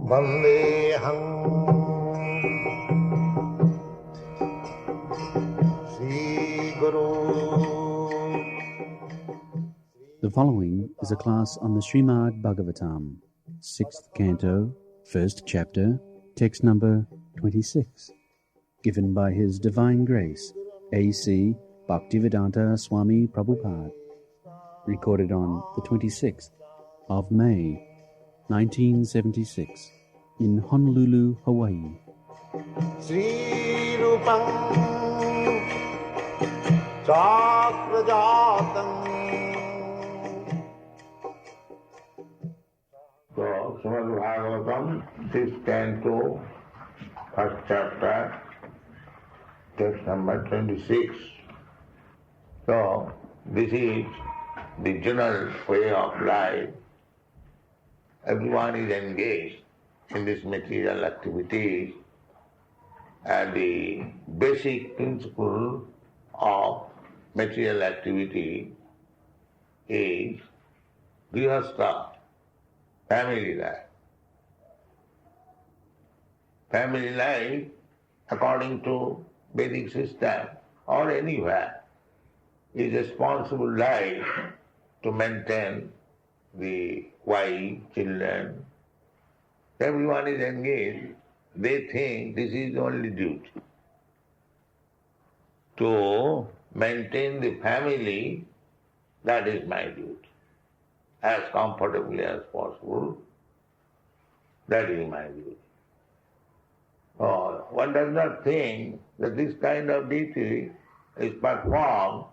Vandeham Sri Guru. The following is a class on the Srimad Bhagavatam, 6th Canto, 1st Chapter, text number 26, given by His Divine Grace, A.C. Bhaktivedanta Swami Prabhupada, recorded on the 26th of May, 1976, in Honolulu, Hawaii. Sri Rupam Chakrajatam. So, Srimad Bhagavatam, 6th Canto, 1st chapter, text number 26. So, this is the general way of life. Everyone is engaged in this material activity, and the basic principle of material activity is grihastha, family life. Family life, according to Vedic system or anywhere, is a responsible life to maintain the wife, children. Everyone is engaged. They think this is the only duty. To maintain the family, that is my duty. As comfortably as possible, that is my duty. One does not think that this kind of duty is performed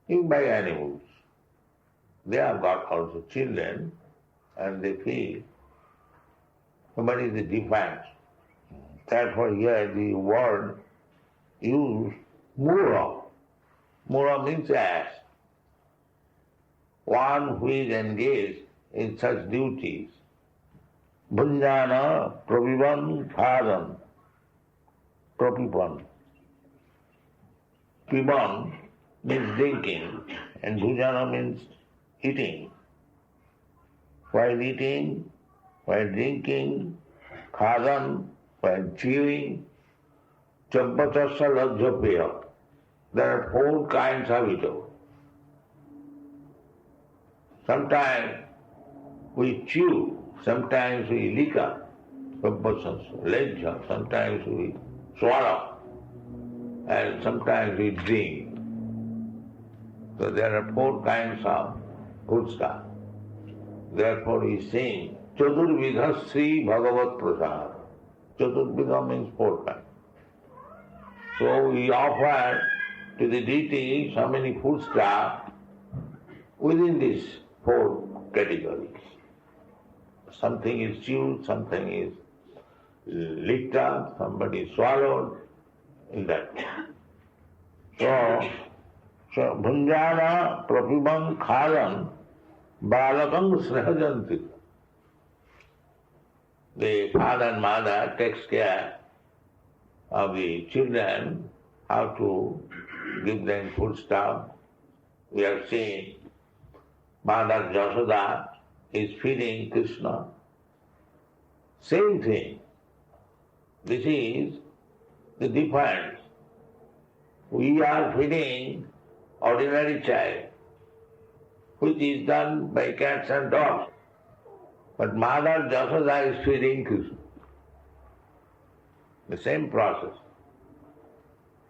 even by animals. They have got also children, and they feel somebody is a defense. Therefore here the word used mura. Mura means ass. One who is engaged in such duties. Bhunjana pravivan khadan. Prapipan. Piban means drinking, and bhujana means eating. While eating, while drinking, khadan, while chewing, chabbatasya lajjapaya. There are 4 kinds of eating. Sometimes we chew, sometimes we lick up, sometimes we swallow, and sometimes we drink. So there are 4 kinds of food stuff. Therefore we sing Chaturvidha Sri Bhagavat Prasad. Chaturvidha means 4 kinds. So we offer to the deity so many food stuff within these 4 categories. Something is chewed, something is licked up, somebody is swallowed, in that. So bhunjana prapiban khadan balakam srahajanti. The father and mother takes care of the children, how to give them food stuff. We have seen Mother Yashoda is feeding Krishna. Same thing. This is the difference. We are feeding ordinary child, which is done by cats and dogs. But Mother Yashoda is feeding Krishna. The same process.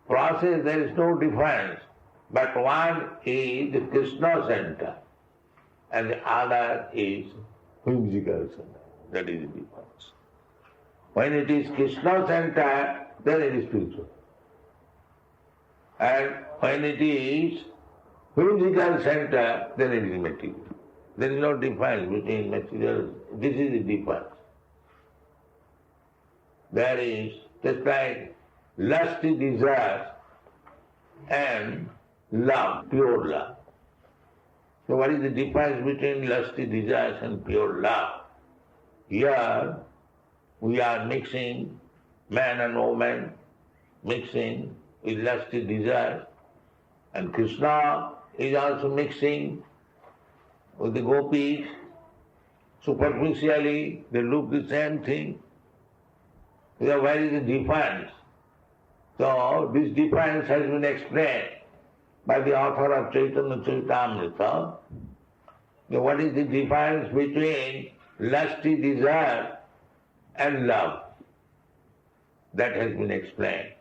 Process, there is no difference. But one is the Krishna center, and the other is whimsical center. That is the difference. When it is Krishna center, then it is spiritual. And when it is whimsical center, then it is material. There is no difference between material. This is the difference. There is just like lusty desire and love, pure love. So what is the difference between lusty desires and pure love? Here we are mixing man and woman, mixing with lusty desires, and Krishna is also mixing with the gopis, Superficially, they look the same thing. So where is the difference? So this difference has been explained by the author of Chaitanya Charitamrita. What is the difference between lusty desire and love? That has been explained.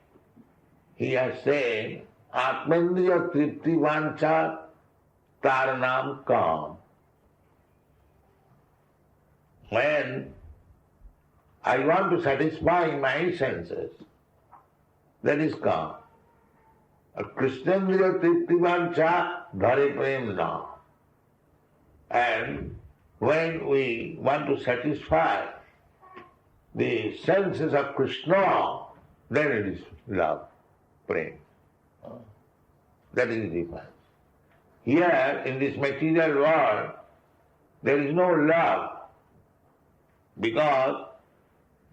He has said, Atmendriya tripti vancha taranam kam. When I want to satisfy my senses, that is calm. Krishnendriya tripti vancha dhare prem na. And when we want to satisfy the senses of Krishna, then it is love, prem. That is the difference. Here, in this material world, there is no love, because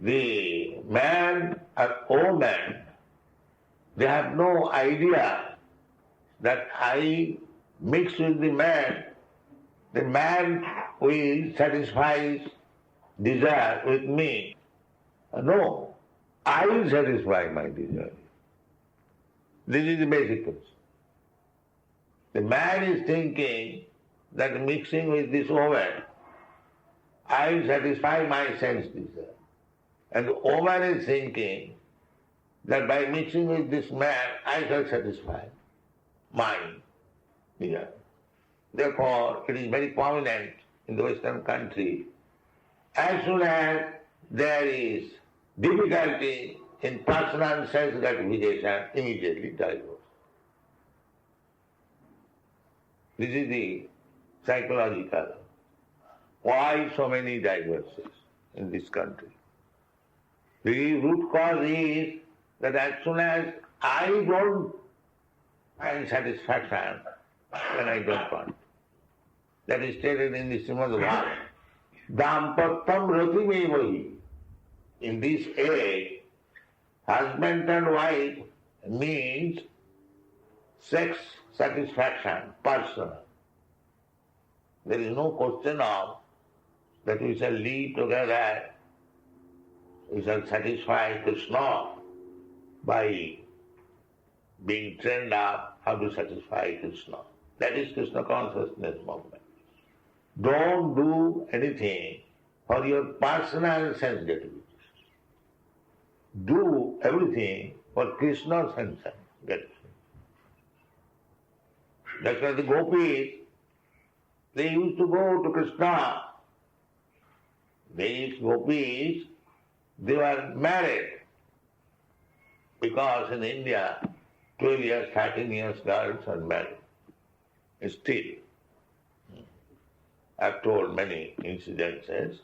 the man or woman, they have no idea that I mix with the man will satisfy his desire with me. No, I will satisfy my desire. This is the basic principle. The man is thinking that mixing with this woman, I will satisfy my sense desire. And the woman is thinking that by mixing with this man, I shall satisfy mine desire. Therefore, it is very prominent in the Western country. As soon as there is difficulty in personal sense gratification, immediately divorce. This is the psychological. Why so many divorces in this country? The root cause is that as soon as I don't find satisfaction, then I don't want. That is stated in the Srimad Bhagavatam. Dampattam ratimevahi. In this age, husband and wife means sex satisfaction, personal. There is no question of that we shall live together, we shall satisfy Krishna by being trained up how to satisfy Krishna. That is Krishna consciousness movement. Don't do anything for your personal sense gratification. Do everything for Krishna's sense gratification. That's why the gopis, they used to go to Krishna. These gopis, they were married. Because in India, 12 years, 13 years girls are married. Still, I've told many incidences.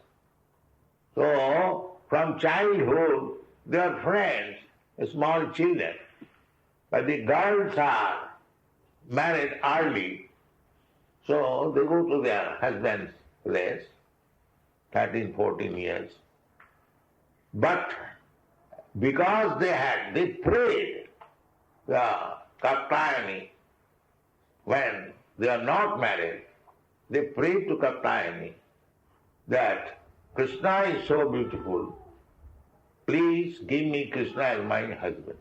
So, from childhood, they are friends, small children. But the girls are married early, so they go to their husband's place, 13, 14 years. But because they prayed the Katyayani, when they are not married, they prayed to Katyayani that Krishna is so beautiful, please give me Krishna as my husband.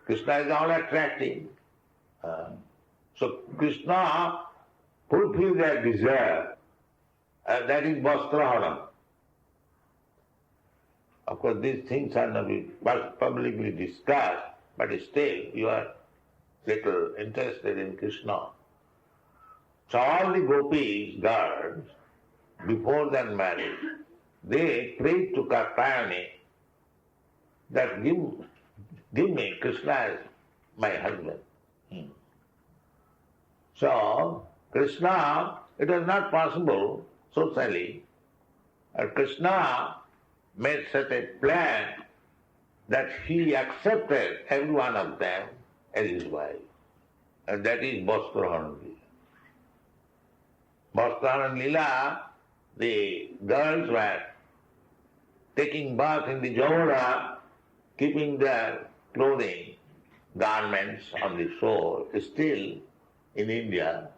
Krishna is all attractive. So Krishna fulfills their desire, and that is Vastrahanam. Of course, these things are not publicly discussed, but still you are little interested in Krishna. So all the gopis, girls, before their marriage, they prayed to Katyayani that give me Krishna as my husband. So, Krishna, it was not possible socially. Krishna made such a plan that he accepted every one of them as his wife. And that is Vastrahan Lila. Vastrahan Lila, the girls were taking bath in the Jamuna, keeping their clothing, garments on the shore. Still, in India,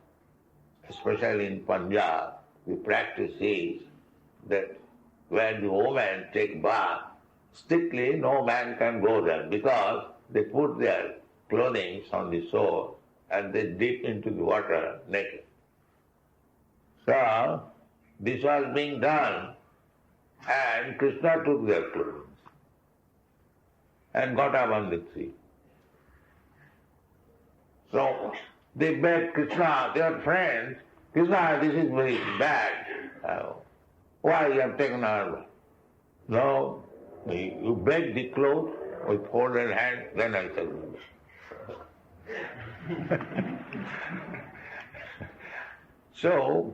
especially in Punjab, the practice is that where the women take bath, strictly no man can go there because they put their clothing on the shore and they dip into the water naked. So, this was being done and Krishna took their clothes and got up on the tree. So, they begged Krishna, they are friends, Krishna, this is very bad. Why you have taken our bath? No, you beg the clothes with folded hands, then I shall do it. So,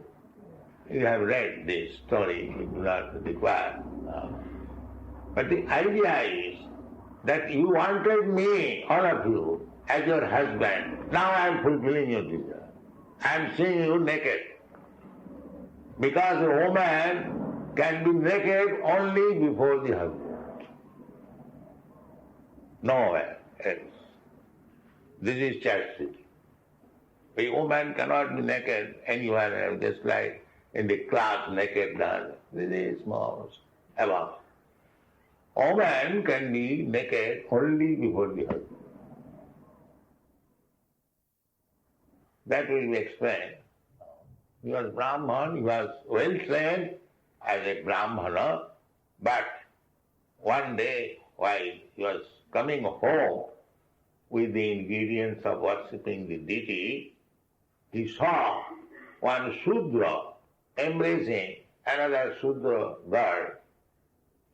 you have read this story, you do not require. But the idea is that you wanted me, all of you, as your husband. Now I am fulfilling your desire. I am seeing you naked. Because a woman can be naked only before the husband. Nowhere else. This is chastity. A woman cannot be naked anywhere else, just like in the class naked dance. This is small, above. A woman can be naked only before the husband. That will be explained. He was Brahman, he was well trained as a Brahmana, but one day while he was coming home with the ingredients of worshipping the deity, he saw one Shudra embracing another Shudra girl,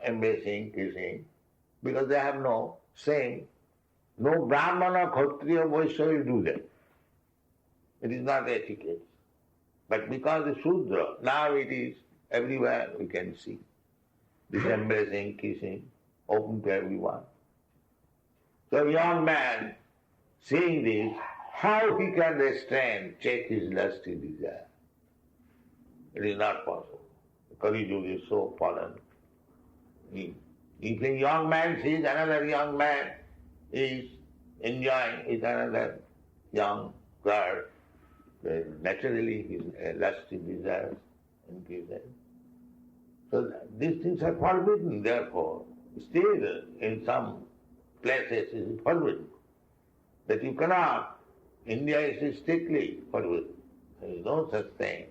embracing, kissing, because they have no Brahmana, Kshatriya, Vaishya will do that. It is not etiquette. But because the Shudra, now it is everywhere we can see. This embracing, kissing, open to everyone. So a young man, seeing this, how he can restrain, check his lusty desire? It is not possible. The Kali Yuga is so fallen. If a young man sees another young man is enjoying with another young girl, naturally his lusty desires increase. So these things are forbidden, therefore. Still, in some places it is forbidden. That you cannot. India is strictly forbidden. There is no such thing.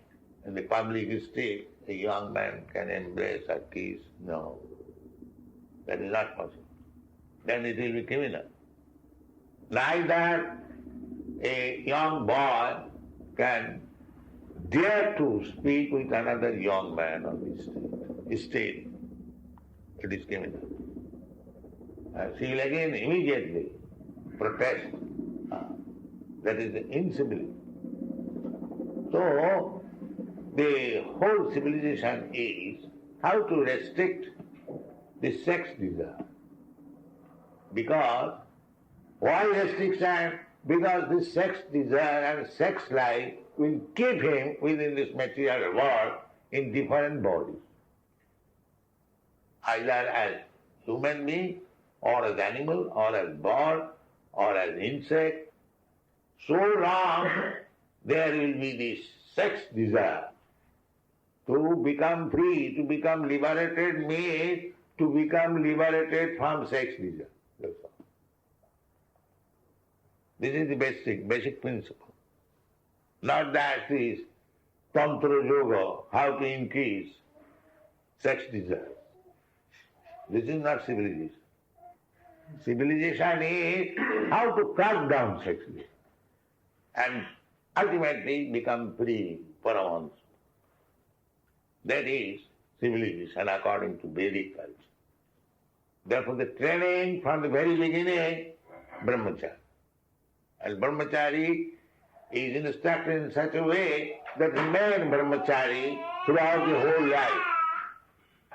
In the public street, a young man can embrace or kiss. No. That is not possible. Then it will be criminal. Like that, a young boy can dare to speak with another young man on the street. It is criminal. She will again immediately protest. That is incivility. So, the whole civilization is how to restrict the sex desire. Because, why restriction? Because this sex desire and sex life will keep him within this material world in different bodies. Either as human being, or as animal, or as bird, or as insect. So long there will be this sex desire. To become free, to become liberated means to become liberated from sex desire. That's all. This is the basic principle. Not that is Tantra Yoga, how to increase sex desire. This is not civilization. Civilization is how to crack down sex desire and ultimately become free, Paramahansa. That is civilization according to Vedic culture. Therefore the training from the very beginning, brahmacharya. And brahmachari is instructed in such a way that remain brahmachari throughout the whole life.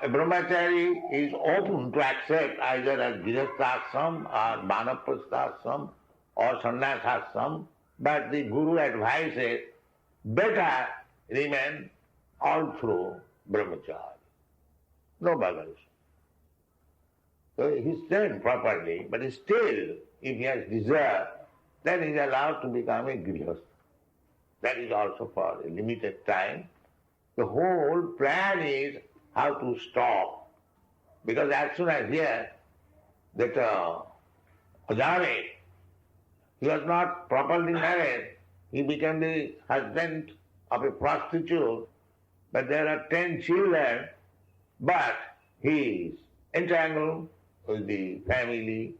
A brahmachari is open to accept either as grihasthashram or vanaprasthashram or sannyasashram, but the Guru advises better remain all through brahmachari. No bhagavan. So he is trained properly, but still, if he has desire, then he is allowed to become a grihastha. That is also for a limited time. The whole plan is how to stop. Because as soon as here, that Ajame, he was not properly married. He became the husband of a prostitute, but there are 10 children, but he is entangled with the family,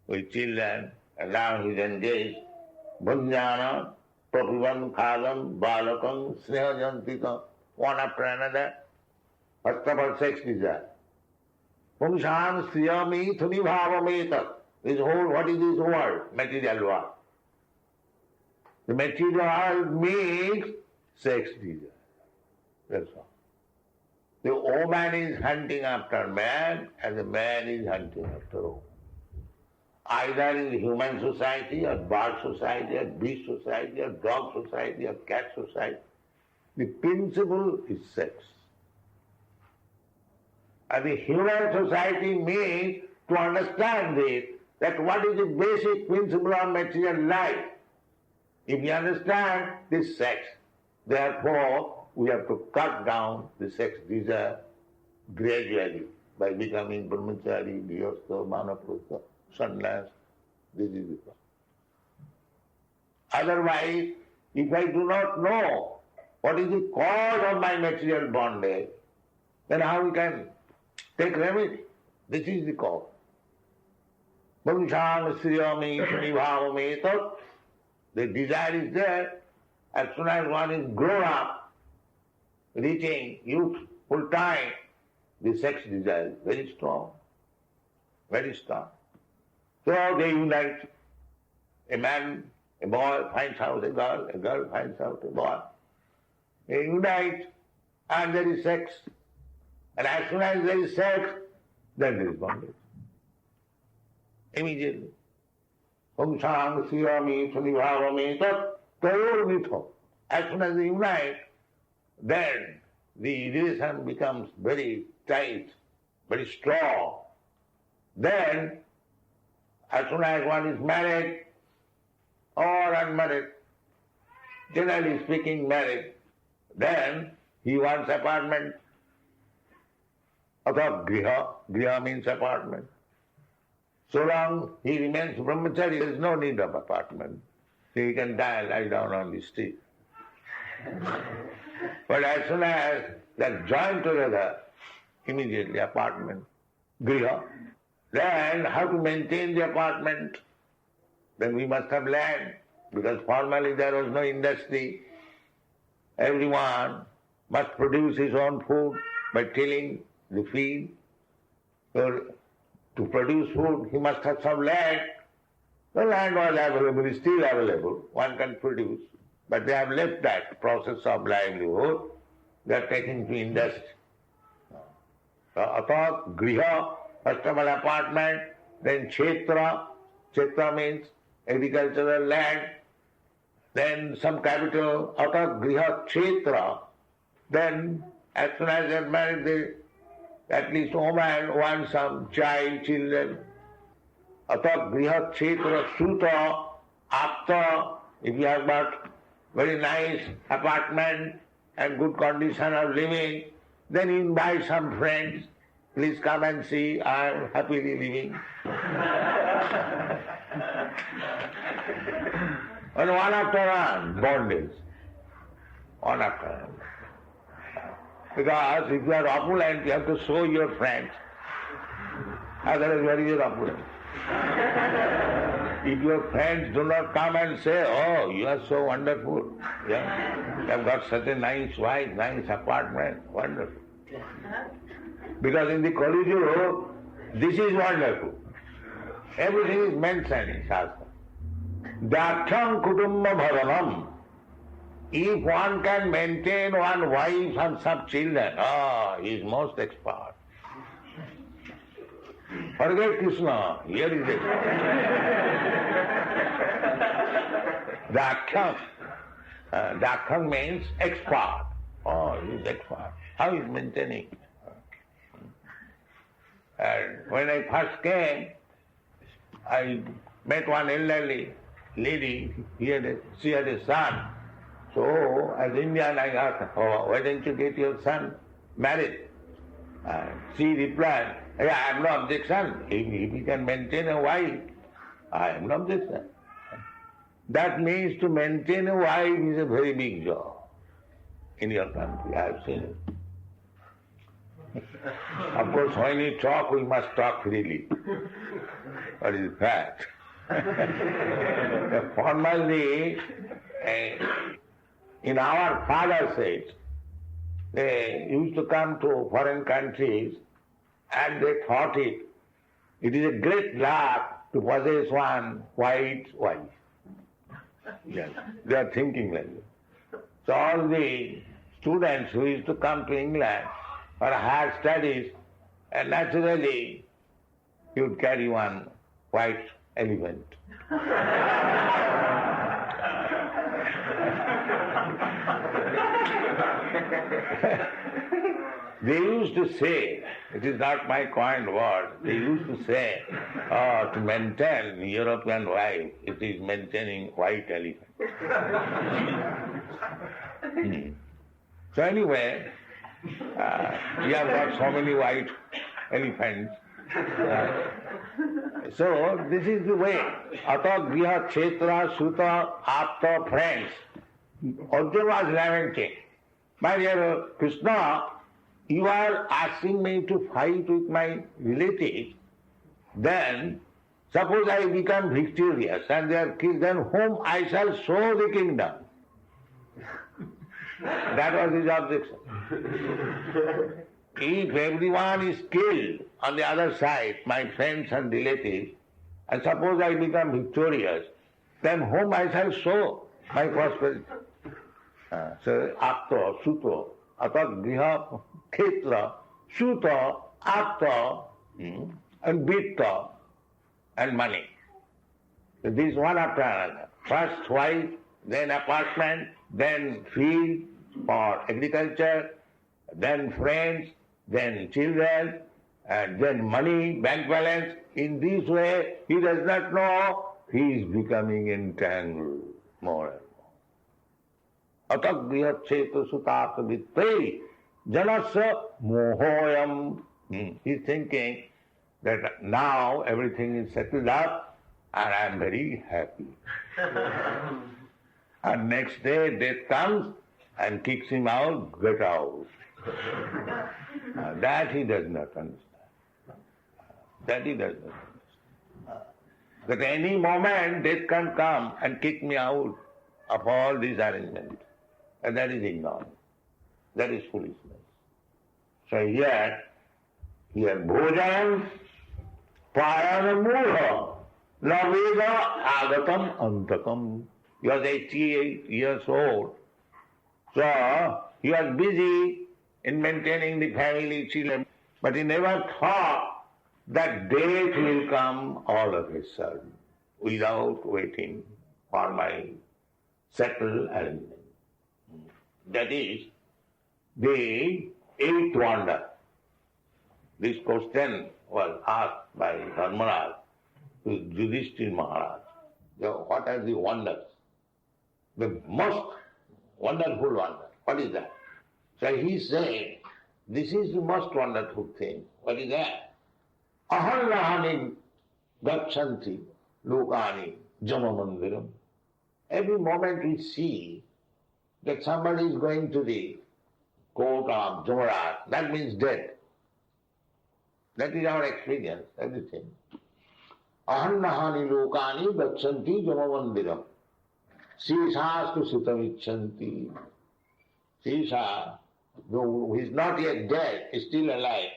with children, and now he is engaged. Bhanjana, Prapivan, Khadam, Balakam, Snehajantika, one after another. First of all, sex desire. Pumshan, Sriyami, Thuni Bhavameta. This whole, what is this world? Material world. The material world means sex desire. That's all. The woman is hunting after man and the man is hunting after woman. Either in the human society or bird society or beast society or dog society or cat society, the principle is sex. And the human society means to understand this, that what is the basic principle of material life. If you understand this sex, therefore we have to cut down the sex desire gradually by becoming brahmachari, grihastha, manaprastha, sannyas. This is the problem. Otherwise, if I do not know what is the cause of my material bondage, then how we can take remedy? This is the cause. Bhavishan sriyami sunibhavame tat. The desire is there. As soon as one is grown up, reaching youthful time, the sex desire is very strong. Very strong. So they unite. A man, a boy finds out a girl finds out a boy. They unite and there is sex. And as soon as there is sex, then there is bondage. Immediately. Pumsang sriyami sunibhavame tat tayor mitho. As soon as they unite, then the relation becomes very tight, very strong. Then, as soon as one is married or unmarried, generally speaking married, then he wants apartment. Atha griha, griha means apartment. So long he remains brahmachari, there is no need of apartment. So he can lie down on the street. But as soon as they are joined together, immediately apartment, griha. Then how to maintain the apartment? Then we must have land, because formerly there was no industry. Everyone must produce his own food by tilling the field. So to produce food, he must have some land. The land was available, is still available, one can produce. But they have left that process of livelihood, they are taking to industry. So, atha, griha, first of all apartment, then kshetra, kshetra means agricultural land, then some capital, atha, griha, kshetra, then as soon as they are married, they, at least woman wants some child, children. Atha, griha, kshetra, suta, after, if you have got very nice apartment and good condition of living, then you invite some friends, please come and see, I am happily living. And one after one, bondage. One after one. Because if you are opulent, you have to show your friends. Otherwise, where is your opulence? If your friends do not come and say, oh, you are so wonderful, yeah, you have got such a nice wife, nice apartment, wonderful. Because in the Kali Yuga, this is wonderful. Everything is mentioned in Shastra. Dakhyam kutumba bhavanam. If one can maintain one wife and some children, he is most expert. Forget Krishna, here is it. Dakhyam. Dakhyam means expert. He is expert. How is maintaining? And when I first came, I met one elderly lady. She had a son. So, as Indian, I asked, oh, why don't you get your son married? She replied, I have no objection. If he can maintain a wife, I have no objection. That means to maintain a wife is a very big job in your country. I have seen it. Of course, when we talk, we must talk freely. What is fact? Formerly, in our father's age, they used to come to foreign countries and they thought it is a great luck to possess one white wife. Yes, they are thinking like that. So all the students who used to come to England for higher studies, and naturally he would carry one white elephant. They used to say, it is not my coined word, they used to say, to maintain European wife, it is maintaining white elephant. So anyway, we have got so many white elephants. So this is the way. Ata griha kshetra suta apta friends. Arjuna was lamenting. My dear Krishna, you are asking me to fight with my relatives, then suppose I become victorious and they are killed, then whom I shall show the kingdom? That was his objection. If everyone is killed on the other side, my friends and relatives, and suppose I become victorious, then whom I shall show my prosperity? So, apta, suto, ata griha, khetra, suta, apta, and vitta, and money. So this one after another. First wife, then apartment, then field for agriculture, then friends, then children, and then money, bank balance. In this way, he does not know he is becoming entangled more and more. Atagriha cheta sutata vittei janasya mohoyam. He is thinking that now everything is settled up and I am very happy. And next day death comes and kicks him out, get out. That he does not understand. That he does not understand. That any moment death can come and kick me out of all these arrangements. And that is ignorance. That is foolishness. So here, bhojan parana mudha laveda agatam antakam. He was 88 years old. So he was busy in maintaining the family, children, but he never thought that death will come all of a sudden without waiting for my settled arrangement. That is the eighth wonder. This question was asked by Dharmaraj to Yudhishthira Maharaj. So what are the wonders? The most wonderful wonder. What is that? So he said, this is the most wonderful thing. What is that? Aham lahani gachanti lokani jamamandiram. Every moment we see that somebody is going to the court of Jamaraj, that means death. That is our experience, everything. Aham lahani lokani gachanti jamamandiram. Sishastu sutavichanti. Sisha, though he is not yet dead, is still alive,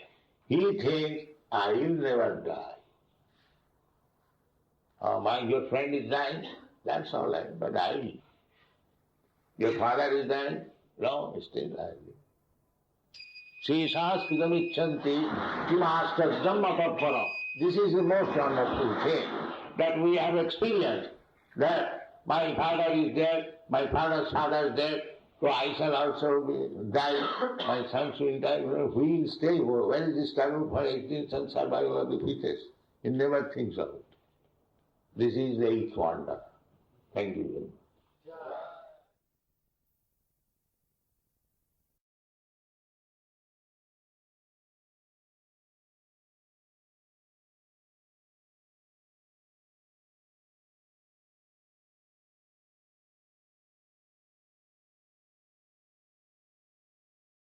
he thinks, I will never die. Your friend is dying, that's all right, but I will. Your father is dying, no, still I will. Sisha sthidamichanti kimastasjam apapara. This is the most wonderful thing that we have experienced, that my father is dead, my father's father is dead, so I shall also die, my sons will die. We will stay. Where is the struggle for existence and survival of the fittest? He never thinks of it. This is the eighth wonder. Thank you very much.